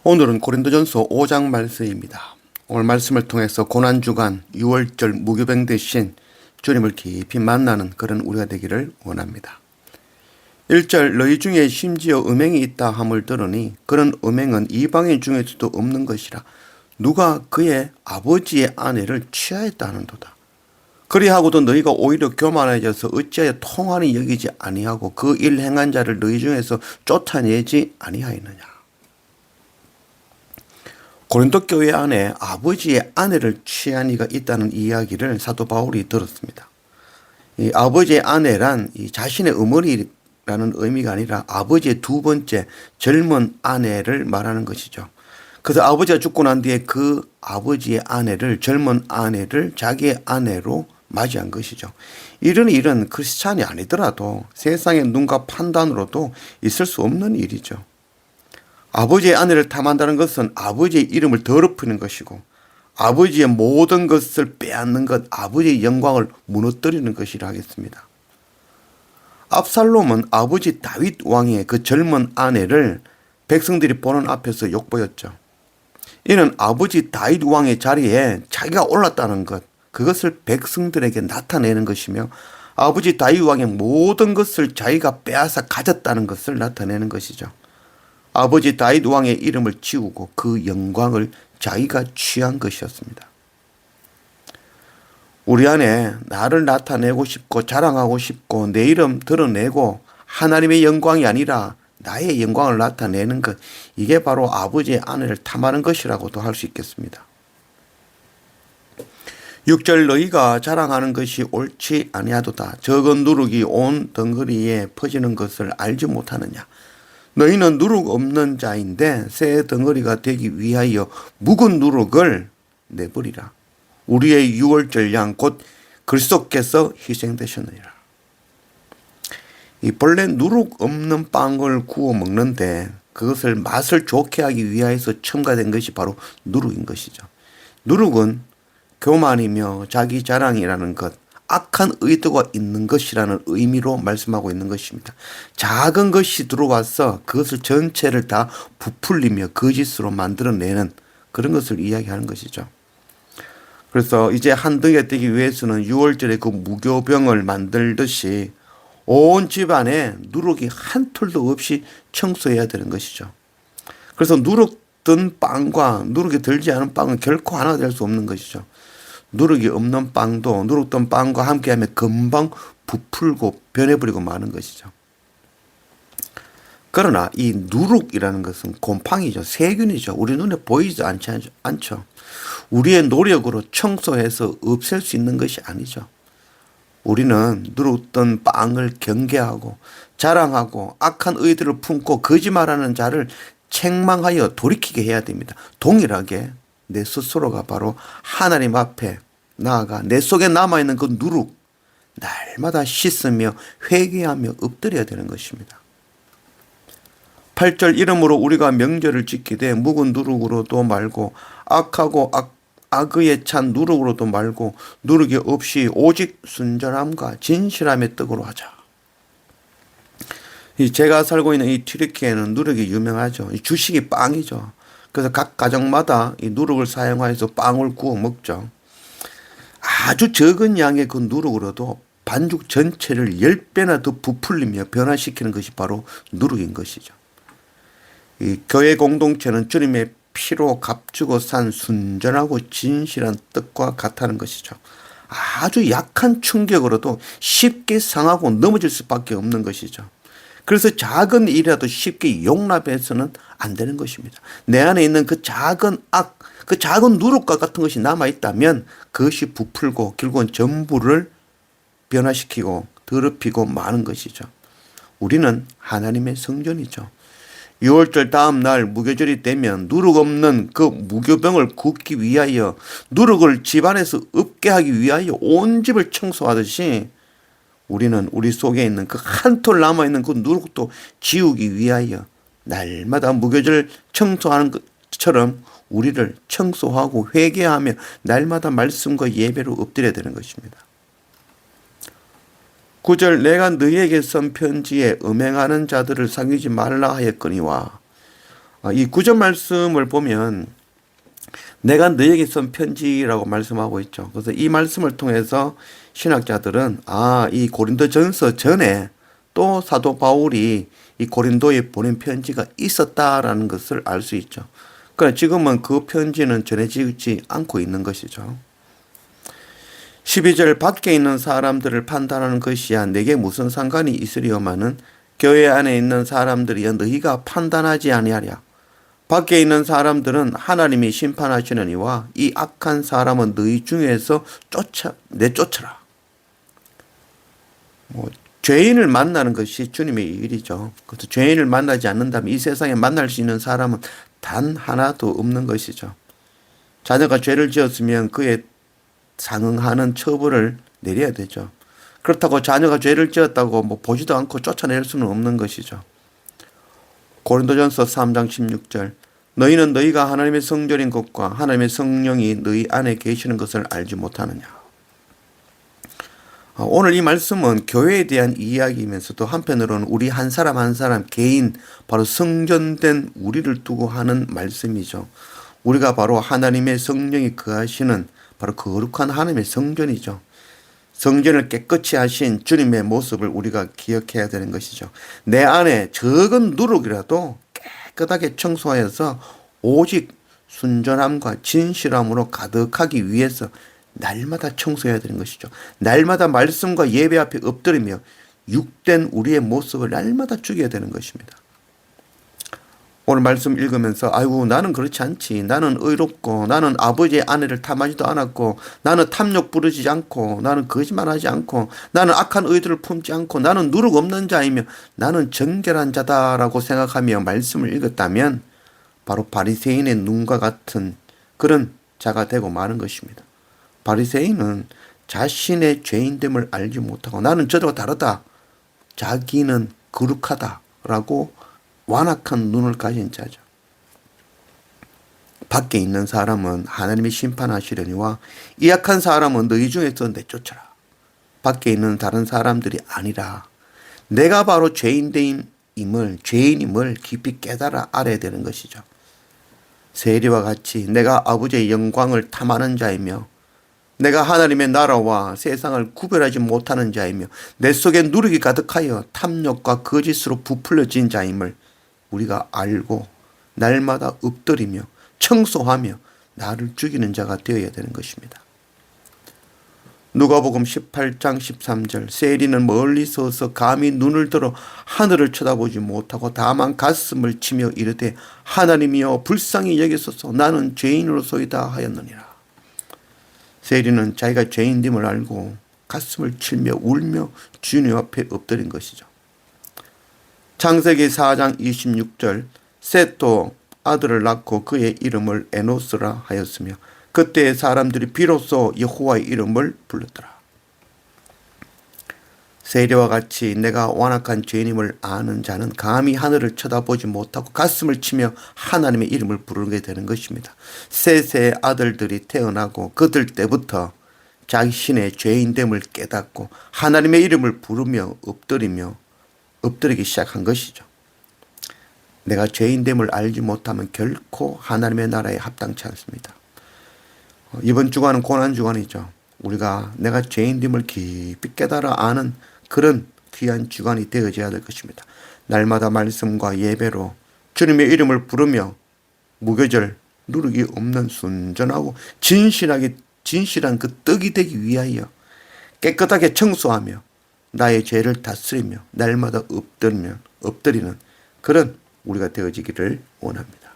오늘은 고린도전서 5장 말씀입니다. 오늘 말씀을 통해서 고난주간 6월절 무교병 대신 주님을 깊이 만나는 그런 우리가 되기를 원합니다. 1절 너희 중에 심지어 음행이 있다 함을 들으니 그런 음행은 이방인 중에서도 없는 것이라 누가 그의 아버지의 아내를 취하였다 하는도다. 그리하고도 너희가 오히려 교만해져서 어찌하여 통하니 여기지 아니하고 그 일 행한 자를 너희 중에서 쫓아내지 아니하였느냐. 고린도 교회 안에 아버지의 아내를 취한 이가 있다는 이야기를 사도 바울이 들었습니다. 이 아버지의 아내란 이 자신의 어머니라는 의미가 아니라 아버지의 두 번째 젊은 아내를 말하는 것이죠. 그래서 아버지가 죽고 난 뒤에 그 아버지의 아내를 젊은 아내를 자기의 아내로 맞이한 것이죠. 이런 일은 크리스찬이 아니더라도 세상의 눈과 판단으로도 있을 수 없는 일이죠. 아버지의 아내를 탐한다는 것은 아버지의 이름을 더럽히는 것이고 아버지의 모든 것을 빼앗는 것, 아버지의 영광을 무너뜨리는 것이라 하겠습니다. 압살롬은 아버지 다윗 왕의 그 젊은 아내를 백성들이 보는 앞에서 욕보였죠. 이는 아버지 다윗 왕의 자리에 자기가 올랐다는 것, 그것을 백성들에게 나타내는 것이며 아버지 다윗 왕의 모든 것을 자기가 빼앗아 가졌다는 것을 나타내는 것이죠. 아버지 다윗 왕의 이름을 지우고 그 영광을 자기가 취한 것이었습니다. 우리 안에 나를 나타내고 싶고 자랑하고 싶고 내 이름 드러내고 하나님의 영광이 아니라 나의 영광을 나타내는 것, 이게 바로 아버지의 아내를 탐하는 것이라고도 할 수 있겠습니다. 6절 너희가 자랑하는 것이 옳지 아니하도다. 적은 누룩이 온 덩어리에 퍼지는 것을 알지 못하느냐. 너희는 누룩 없는 자인데 새 덩어리가 되기 위하여 묵은 누룩을 내버리라. 우리의 6월절 양 곧 그리스도께서 희생되셨느니라. 이 본래 누룩 없는 빵을 구워 먹는데 그것을 맛을 좋게 하기 위하여서 첨가된 것이 바로 누룩인 것이죠. 누룩은 교만이며 자기 자랑이라는 것, 악한 의도가 있는 것이라는 의미로 말씀하고 있는 것입니다. 작은 것이 들어와서 그것을 전체를 다 부풀리며 거짓으로 만들어내는 그런 것을 이야기하는 것이죠. 그래서 이제 한 덩이가 되기 위해서는 6월절에 그 무교병을 만들듯이 온 집안에 누룩이 한 톨도 없이 청소해야 되는 것이죠. 그래서 누룩 든 빵과 누룩이 들지 않은 빵은 결코 하나 될 수 없는 것이죠. 누룩이 없는 빵도 누룩 든 빵과 함께하면 금방 부풀고 변해버리고 마는 것이죠. 그러나 이 누룩이라는 것은 곰팡이죠. 세균이죠. 우리 눈에 보이지 않죠. 우리의 노력으로 청소해서 없앨 수 있는 것이 아니죠. 우리는 누룩 든 빵을 경계하고 자랑하고 악한 의들을 품고 거짓말하는 자를 책망하여 돌이키게 해야 됩니다. 동일하게 내 스스로가 바로 하나님 앞에 나아가 내 속에 남아있는 그 누룩 날마다 씻으며 회개하며 엎드려야 되는 것입니다. 8절 이러므로 우리가 명절을 지키되 묵은 누룩으로도 말고 악하고 악의에 찬 누룩으로도 말고 누룩이 없이 오직 순전함과 진실함의 떡으로 하자. 제가 살고 있는 이 튀르키예는 누룩이 유명하죠. 이 주식이 빵이죠. 그래서 각 가정마다 이 누룩을 사용하여서 빵을 구워 먹죠. 아주 적은 양의 그 누룩으로도 반죽 전체를 10배나 더 부풀리며 변화시키는 것이 바로 누룩인 것이죠. 이 교회 공동체는 주님의 피로 값주고 산 순전하고 진실한 떡과 같다는 것이죠. 아주 약한 충격으로도 쉽게 상하고 넘어질 수밖에 없는 것이죠. 그래서 작은 일이라도 쉽게 용납해서는 안 되는 것입니다. 내 안에 있는 그 작은 악, 그 작은 누룩과 같은 것이 남아있다면 그것이 부풀고 결국은 전부를 변화시키고 더럽히고 마는 것이죠. 우리는 하나님의 성전이죠. 6월절 다음 날 무교절이 되면 누룩 없는 그 무교병을 굽기 위하여 누룩을 집안에서 없게 하기 위하여 온 집을 청소하듯이 우리는 우리 속에 있는 그 한 톨 남아있는 그 누룩도 지우기 위하여 날마다 무교절 청소하는 것처럼 우리를 청소하고 회개하며 날마다 말씀과 예배로 엎드려야 되는 것입니다. 9절 내가 너희에게 쓴 편지에 음행하는 자들을 사귀지 말라 하였거니와 이 구절 말씀을 보면 내가 너에게 쓴 편지라고 말씀하고 있죠. 그래서 이 말씀을 통해서 신학자들은 이 고린도전서 전에 또 사도 바울이 이 고린도에 보낸 편지가 있었다라는 것을 알 수 있죠. 그러나 지금은 그 편지는 전해지지 않고 있는 것이죠. 12절 밖에 있는 사람들을 판단하는 것이야 내게 무슨 상관이 있으리요마는 교회 안에 있는 사람들이여 너희가 판단하지 아니하랴. 밖에 있는 사람들은 하나님이 심판하시느니와 이 악한 사람은 너희 중에서 내쫓으라. 죄인을 만나는 것이 주님의 일이죠. 그래서 죄인을 만나지 않는다면 이 세상에 만날 수 있는 사람은 단 하나도 없는 것이죠. 자녀가 죄를 지었으면 그에 상응하는 처벌을 내려야 되죠. 그렇다고 자녀가 죄를 지었다고 보지도 않고 쫓아낼 수는 없는 것이죠. 고린도전서 3장 16절 너희는 너희가 하나님의 성전인 것과 하나님의 성령이 너희 안에 계시는 것을 알지 못하느냐. 오늘 이 말씀은 교회에 대한 이야기이면서도 한편으로는 우리 한 사람 한 사람 개인 바로 성전된 우리를 두고 하는 말씀이죠. 우리가 바로 하나님의 성령이 거하시는 바로 거룩한 하나님의 성전이죠. 성전을 깨끗이 하신 주님의 모습을 우리가 기억해야 되는 것이죠. 내 안에 적은 누룩이라도 깨끗하게 청소하여서 오직 순전함과 진실함으로 가득하기 위해서 날마다 청소해야 되는 것이죠. 날마다 말씀과 예배 앞에 엎드리며 육된 우리의 모습을 날마다 죽여야 되는 것입니다. 오늘 말씀 읽으면서 아이고 나는 그렇지 않지. 나는 의롭고 나는 아버지의 아내를 탐하지도 않았고 나는 탐욕 부르지 않고 나는 거짓말하지 않고 나는 악한 의들을 품지 않고 나는 누룩 없는 자이며 나는 정결한 자다라고 생각하며 말씀을 읽었다면 바로 바리새인의 눈과 같은 그런 자가 되고 마는 것입니다. 바리새인은 자신의 죄인됨을 알지 못하고 나는 저들과 다르다. 자기는 거룩하다라고 완악한 눈을 가진 자죠. 밖에 있는 사람은 하나님이 심판하시려니와 이 악한 사람은 너희 중에서 내쫓아라. 밖에 있는 다른 사람들이 아니라 내가 바로 죄인임을 깊이 깨달아 알아야 되는 것이죠. 세리와 같이 내가 아버지의 영광을 탐하는 자이며 내가 하나님의 나라와 세상을 구별하지 못하는 자이며 내 속에 누룩이 가득하여 탐욕과 거짓으로 부풀려진 자임을 우리가 알고 날마다 엎드리며 청소하며 나를 죽이는 자가 되어야 되는 것입니다. 누가복음 18장 13절 세리는 멀리 서서 감히 눈을 들어 하늘을 쳐다보지 못하고 다만 가슴을 치며 이르되 하나님이여 불쌍히 여기소서 나는 죄인으로소이다 하였느니라. 세리는 자기가 죄인됨을 알고 가슴을 치며 울며 주님 앞에 엎드린 것이죠. 창세기 4장 26절 셋도 아들을 낳고 그의 이름을 에노스라 하였으며 그때 사람들이 비로소 여호와의 이름을 불렀더라. 세리와 같이 내가 완악한 죄인임을 아는 자는 감히 하늘을 쳐다보지 못하고 가슴을 치며 하나님의 이름을 부르게 되는 것입니다. 셋의 아들들이 태어나고 그들 때부터 자신의 죄인됨을 깨닫고 하나님의 이름을 부르며 엎드리기 시작한 것이죠. 내가 죄인됨을 알지 못하면 결코 하나님의 나라에 합당치 않습니다. 이번 주간은 고난주간이죠. 우리가 내가 죄인됨을 깊이 깨달아 아는 그런 귀한 주간이 되어져야 될 것입니다. 날마다 말씀과 예배로 주님의 이름을 부르며 무교절 누룩이 없는 순전하고 진실한 그 떡이 되기 위하여 깨끗하게 청소하며 나의 죄를 다스리며 날마다 엎드리는 그런 우리가 되어지기를 원합니다.